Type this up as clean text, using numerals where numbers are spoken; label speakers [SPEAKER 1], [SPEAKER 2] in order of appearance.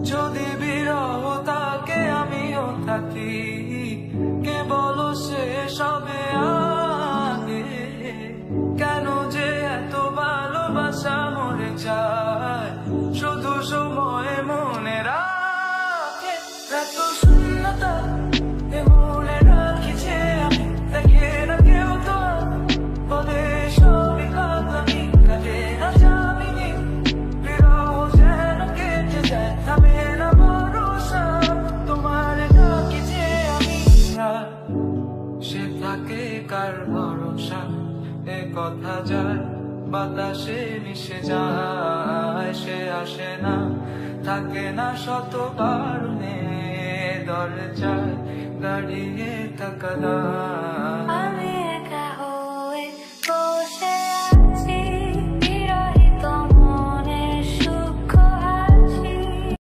[SPEAKER 1] যদি বিরহ তাকে আমিও থাকি, কে বলো সে সবে আগে। কেন যে এত ভালোবাসা মরে যায়, শুধু সময় মনে রাখে। এত শূন্যতা এ মনে রাখিছে আমি, দেখে না কেউ তো বলে সবই কাঁদানি, কাটে না যাবিনি। বিরহ যেন কেটে যায়, থামে না ভরসা, তোমার ডাকিছে আমি। আর সে থাকে কার ভরসা, এ কথা যায় বাতাসে মিশে যায়। সে আসে না, থাকে না, শত কারণে দরজায় দাঁড়িয়ে থাকা দায়।